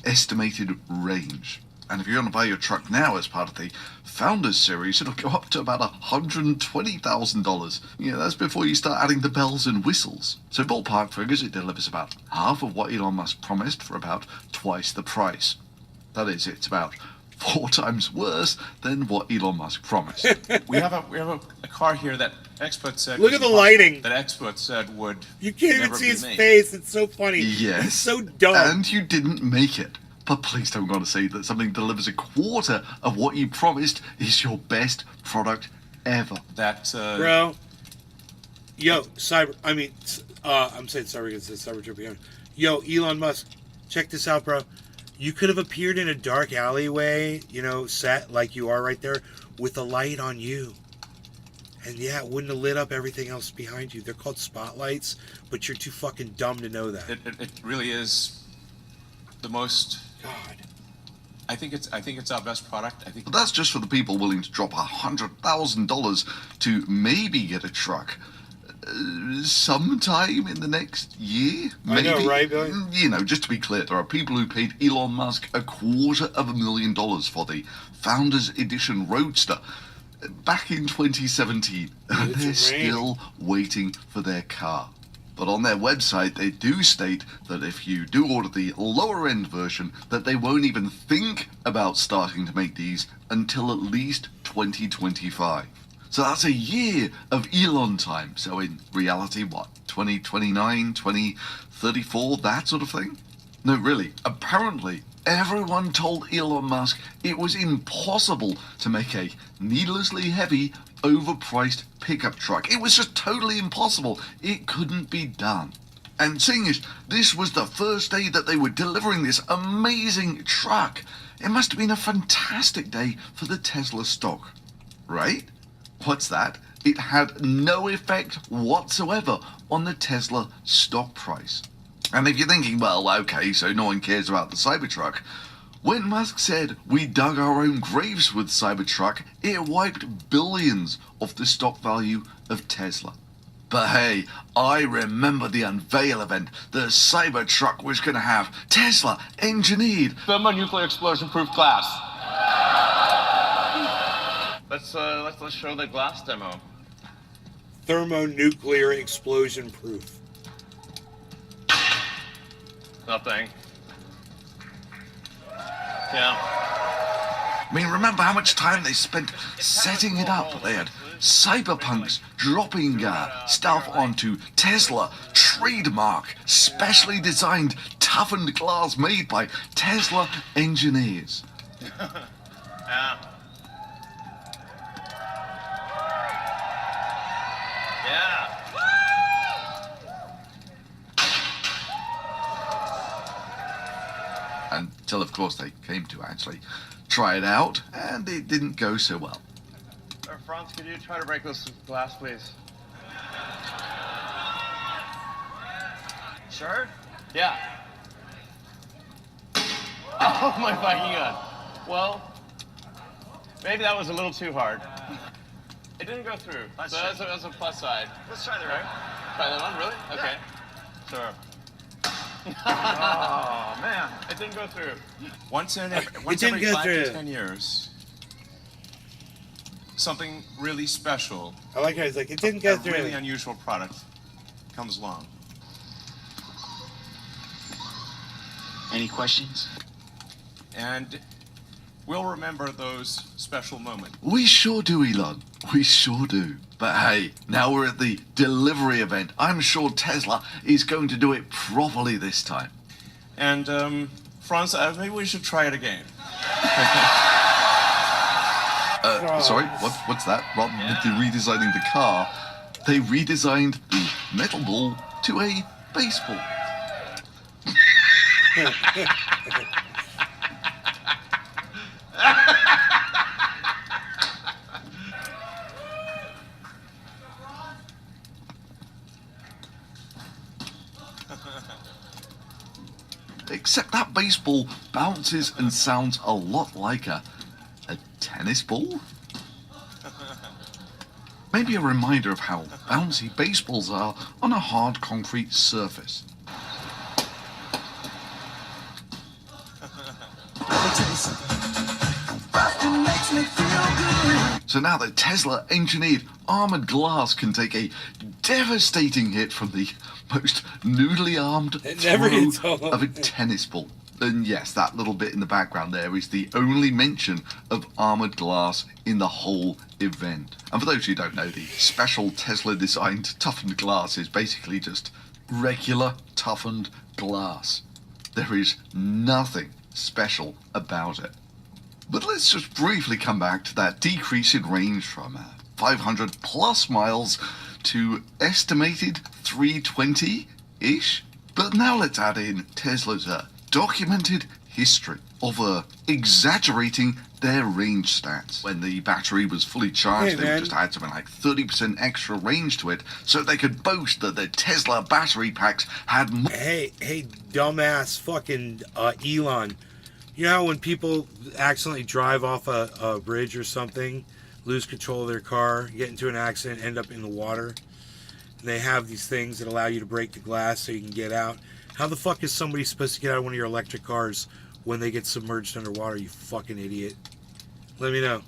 estimated range. And if you're going to buy your truck now as part of the Founders Series, it'll go up to about $120,000. Yeah, that's before you start adding the bells and whistles. So ballpark figures, it delivers about half of what Elon Musk promised for about twice the price. That is, it's about 4 times worse than what Elon Musk promised. We have a car here that experts said. Look was at the impossible, lighting. That experts said would. You can't even never see be his made. face. It's so funny. Yes. He's so dumb. And you didn't make it. But please don't want to say that something delivers a quarter of what you promised is your best product ever. Bro. Yo, I'm saying cyber because it's cyber trip. Yo, Elon Musk, check this out, bro. You could have appeared in a dark alleyway, set like you are right there, with a light on you. And yeah, it wouldn't have lit up everything else behind you. They're called spotlights, but you're too fucking dumb to know that. It really is the most. God. I think it's our best product. I think. But that's just for the people willing to drop $100,000 to maybe get a truck. Sometime in the next year, maybe. I know, right, Billy? Just to be clear, there are people who paid Elon Musk $250,000 for the Founders Edition Roadster back in 2017, and they're still waiting for their car. But on their website, they do state that if you do order the lower-end version, that they won't even think about starting to make these until at least 2025. So that's a year of Elon time. So in reality, what, 2029, 2034, that sort of thing? No, really, apparently everyone told Elon Musk it was impossible to make a needlessly heavy, overpriced pickup truck. It was just totally impossible. It couldn't be done. And seeing as this was the first day that they were delivering this amazing truck, it must have been a fantastic day for the Tesla stock, right? What's that? It had no effect whatsoever on the Tesla stock price. And if you're thinking, well, okay, so no one cares about the Cybertruck, when Musk said we dug our own graves with Cybertruck, it wiped billions off the stock value of Tesla. But hey, I remember the unveil event. The Cybertruck was going to have Tesla engineered thermonuclear explosion-proof glass. Let's show the glass demo. Thermonuclear explosion proof. Nothing. Yeah. I mean, remember how much time they spent setting it up? They had cyberpunks dropping stuff onto Tesla, trademark, specially designed, toughened glass made by Tesla engineers. Yeah. Yeah. Until, of course, they came to actually try it out, and it didn't go so well. Franz, could you try to break this glass, please? Sure? Yeah. Oh my fucking god. Well, maybe that was a little too hard. It didn't go through. So that's a plus side. Let's try the right. Try that one, really? Okay. Yeah. Sure. Oh man, it didn't go through. Once every 5 to 10 years, something really special. I like how he's like, it didn't go through. A really unusual product comes along. Any questions? And we'll remember those special moments. We sure do, Elon. We sure do. But hey, now we're at the delivery event. I'm sure Tesla is going to do it properly this time. And, Franz, maybe we should try it again. Sorry, what's that? Rather than redesigning the car, they redesigned the metal ball to a baseball. Except that baseball bounces and sounds a lot like a tennis ball? Maybe a reminder of how bouncy baseballs are on a hard concrete surface. So now the Tesla engineered armored glass can take a devastating hit from the most noodly armed throw of a tennis ball. And yes, that little bit in the background there is the only mention of armored glass in the whole event. And for those who don't know, the special Tesla designed toughened glass is basically just regular toughened glass. There is nothing special about it. But let's just briefly come back to that decrease in range from 500 plus miles to estimated 320-ish. But now let's add in Tesla's documented history of exaggerating their range stats. When the battery was fully charged, they would just add something like 30% extra range to it so they could boast that the Tesla battery packs had more. Hey, dumbass fucking Elon. You know how when people accidentally drive off a bridge or something, lose control of their car, get into an accident, end up in the water, and they have these things that allow you to break the glass so you can get out? How the fuck is somebody supposed to get out of one of your electric cars when they get submerged underwater, you fucking idiot? Let me know.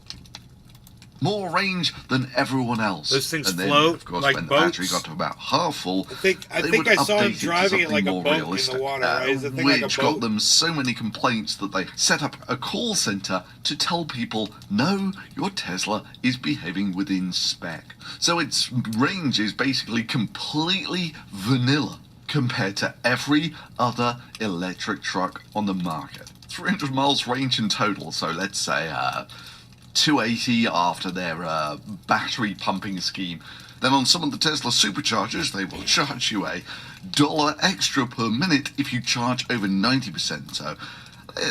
More range than everyone else. Those things and then, float of course, like when boats. the battery got to about half full, I think I saw him driving it like a boat in the water, right? Is the thing like a which boat? got them so many complaints that they set up a call center to tell people, no, your Tesla is behaving within spec. So its range is basically completely vanilla compared to every other electric truck on the market. 300 miles range in total, so let's say 280 after their battery pumping scheme. Then on some of the Tesla superchargers, they will charge you $1 extra per minute if you charge over 90%. So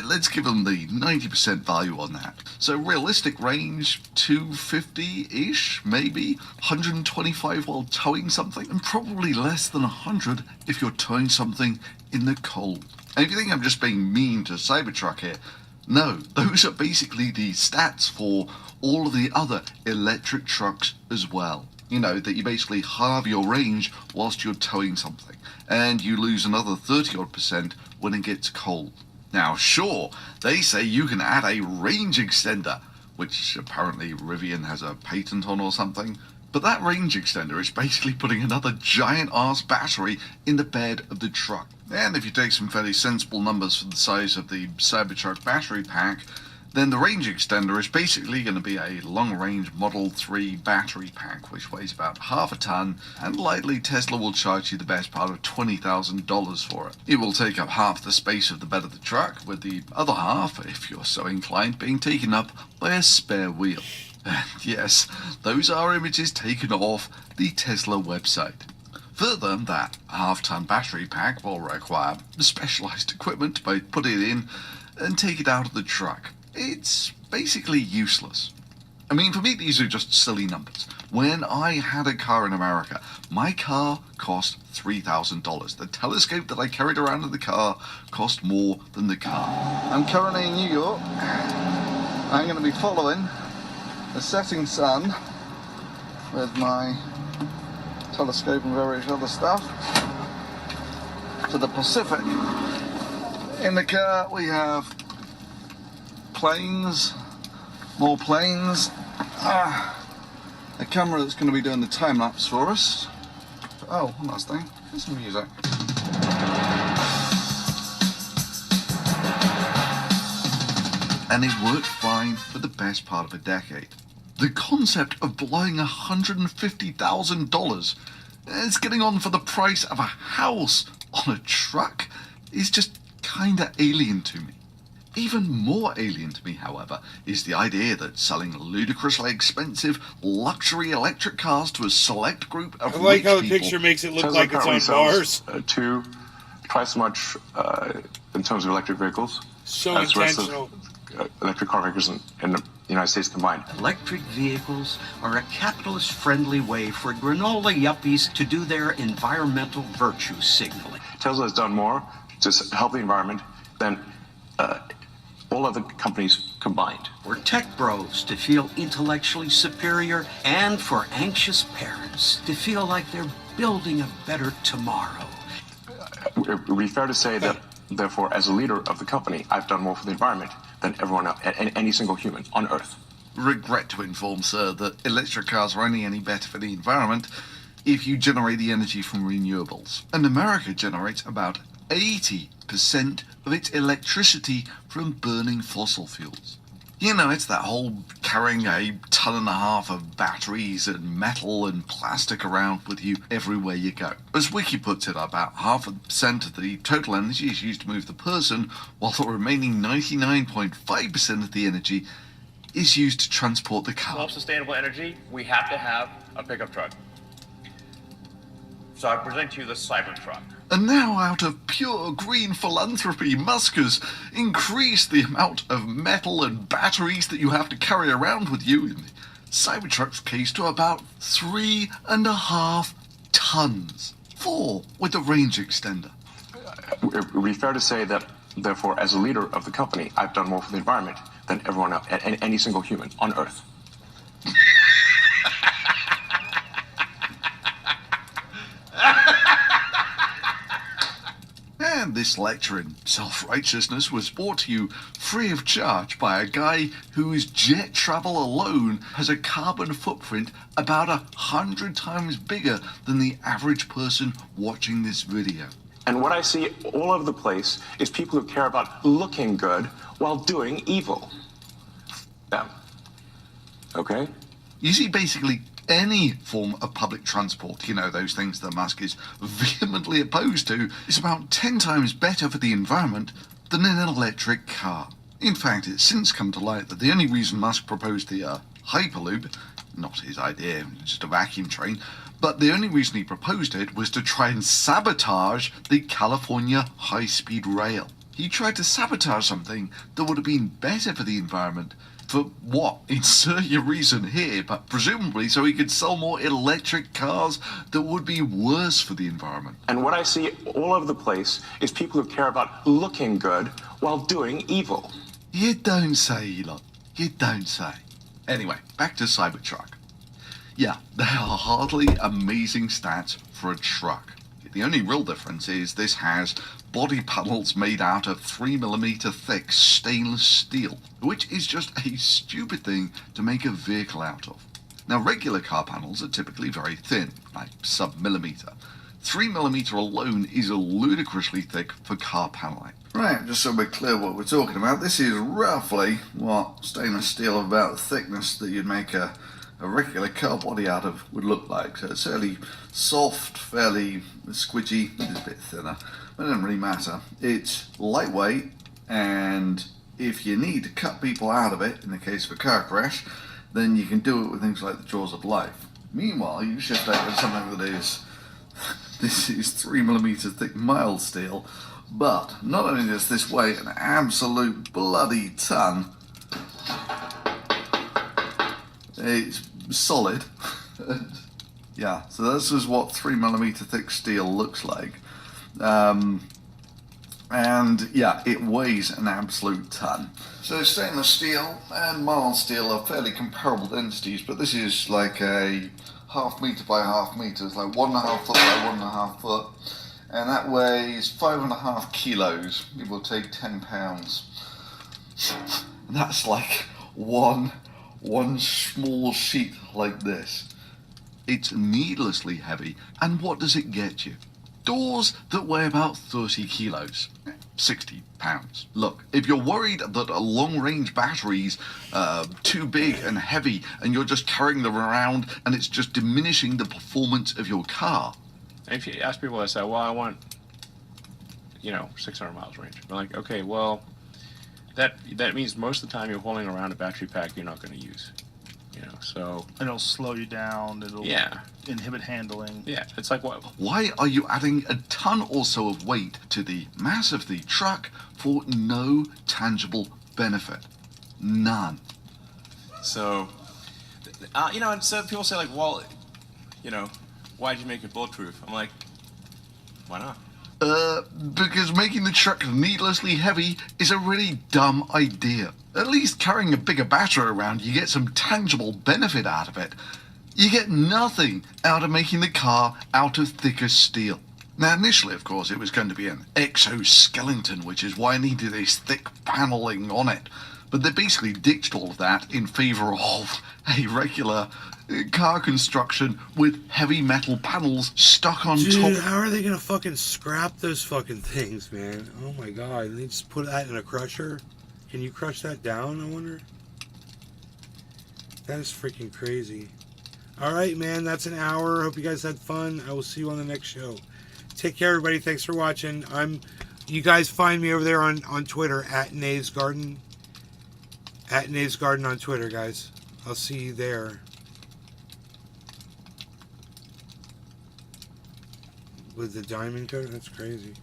let's give them the 90% value on that. So realistic range, 250-ish, maybe 125 while towing something, and probably less than 100 if you're towing something in the cold. And if you think I'm just being mean to Cybertruck here, no, those are basically the stats for all of the other electric trucks as well. You know, that you basically halve your range whilst you're towing something, and you lose another 30-odd% when it gets cold. Now, sure, they say you can add a range extender, which apparently Rivian has a patent on or something, but that range extender is basically putting another giant-ass battery in the bed of the truck. And if you take some fairly sensible numbers for the size of the Cybertruck battery pack, then the range extender is basically going to be a long-range Model 3 battery pack, which weighs about half a ton, and likely Tesla will charge you the best part of $20,000 for it. It will take up half the space of the bed of the truck, with the other half, if you're so inclined, being taken up by a spare wheel. And yes, those are images taken off the Tesla website. Further, that half-ton battery pack will require specialized equipment to both put it in and take it out of the truck. It's basically useless. I mean, for me, these are just silly numbers. When I had a car in America, my car cost $3,000. The telescope that I carried around in the car cost more than the car. I'm currently in New York. I'm going to be following the setting sun with my telescope and various other stuff to the Pacific. In the car we have planes, more planes, a camera that's going to be doing the time-lapse for us. Oh, one last thing, here's some music. And it worked fine for the best part of a decade. The concept of blowing $150,000 is getting on for the price of a house on a truck is just kinda alien to me. Even more alien to me, however, is the idea that selling ludicrously expensive luxury electric cars to a select group of I like rich how the people. picture makes it look Tesla like it's on currently bars. sells twice as much in terms of electric vehicles So as the rest intentional. of electric car makers in the United States combined. Electric vehicles are a capitalist-friendly way for granola yuppies to do their environmental virtue signaling. Tesla has done more to help the environment than all other companies combined. For tech bros to feel intellectually superior, and for anxious parents to feel like they're building a better tomorrow. It would be fair to say that, therefore, as a leader of the company, I've done more for the environment than everyone else, any single human on Earth. Regret to inform, sir, that electric cars are only any better for the environment if you generate the energy from renewables. And America generates about 80% of its electricity from burning fossil fuels. You know, it's that whole carrying a ton and a half of batteries and metal and plastic around with you everywhere you go. As Wiki puts it, about 0.5% of the total energy is used to move the person, while the remaining 99.5% of the energy is used to transport the car. Self-sustainable energy, we have to have a pickup truck. So I present to you the Cybertruck. And now, out of pure green philanthropy, Musk has increased the amount of metal and batteries that you have to carry around with you, in the Cybertruck's case, to about 3.5 tons. 4 with a range extender. It would be fair to say that, therefore, as a leader of the company, I've done more for the environment than everyone else, any single human on Earth. And this lecture in self-righteousness was brought to you free of charge by a guy whose jet travel alone has a carbon footprint about 100 times bigger than the average person watching this video. And what I see all over the place is people who care about looking good while doing evil. Them. Okay? You see, basically any form of public transport, you know, those things that Musk is vehemently opposed to, is about 10 times better for the environment than an electric car. In fact, it's since come to light that the only reason Musk proposed the Hyperloop, not his idea, just a vacuum train, but the only reason he proposed it was to try and sabotage the California high-speed rail. He tried to sabotage something that would have been better for the environment. For what? Insert your reason here, but presumably so he could sell more electric cars that would be worse for the environment. And what I see all over the place is people who care about looking good while doing evil. You don't say, Elon. You don't say. Anyway, back to Cybertruck. Yeah, they are hardly amazing stats for a truck. The only real difference is this has body panels made out of 3mm thick stainless steel, which is just a stupid thing to make a vehicle out of. Now, regular car panels are typically very thin, like sub-millimeter. 3mm alone is ludicrously thick for car paneling. Right, just so we're clear what we're talking about, this is roughly what stainless steel of about the thickness that you'd make a regular car body out of would look like. So it's fairly soft, fairly squidgy, it's a bit thinner, but it doesn't really matter. It's lightweight, and if you need to cut people out of it, in the case of a car crash, then you can do it with things like the jaws of life. Meanwhile, you shift over to something that is, this is 3mm thick mild steel, but not only does this weigh an absolute bloody ton, it's solid. Yeah, so this is what 3mm thick steel looks like. And yeah, it weighs an absolute ton. So stainless steel and mild steel are fairly comparable densities, but this is like a 1/2 meter by 1/2 meter. It's like 1.5 foot by 1.5 foot. And that weighs 5.5 kilos. It will take 10 pounds. And that's like one small sheet like this. It's needlessly heavy, and what does it get you? Doors that weigh about 30 kilos, 60 pounds. Look, if you're worried that a long-range battery's too big and heavy, and you're just carrying them around, and it's just diminishing the performance of your car. If you ask people that say, well, I want, 600 miles range. I'm like, okay, well, that means most of the time you're holding around a battery pack you're not going to use. So and it'll slow you down. It'll inhibit handling. Yeah, it's like what? Why are you adding a ton or so of weight to the mass of the truck for no tangible benefit? None. So, and so people say like, well, why'd you make it bulletproof? I'm like, why not? Because making the truck needlessly heavy is a really dumb idea. At least carrying a bigger battery around, you get some tangible benefit out of it. You get nothing out of making the car out of thicker steel. Now, initially, of course, it was going to be an exoskeleton, which is why I needed this thick paneling on it. But they basically ditched all of that in favor of a regular car construction with heavy metal panels stuck on top. Dude, how are they gonna fucking scrap those fucking things, man? Oh my god, they just put that in a crusher? Can you crush that down, I wonder? That is freaking crazy. All right, man. That's an hour. Hope you guys had fun. I will see you on the next show. Take care, everybody. Thanks for watching. You guys find me over there on Twitter at Nay's Garden. At Nay's Garden on Twitter, guys. I'll see you there. With the diamond coat? That's crazy.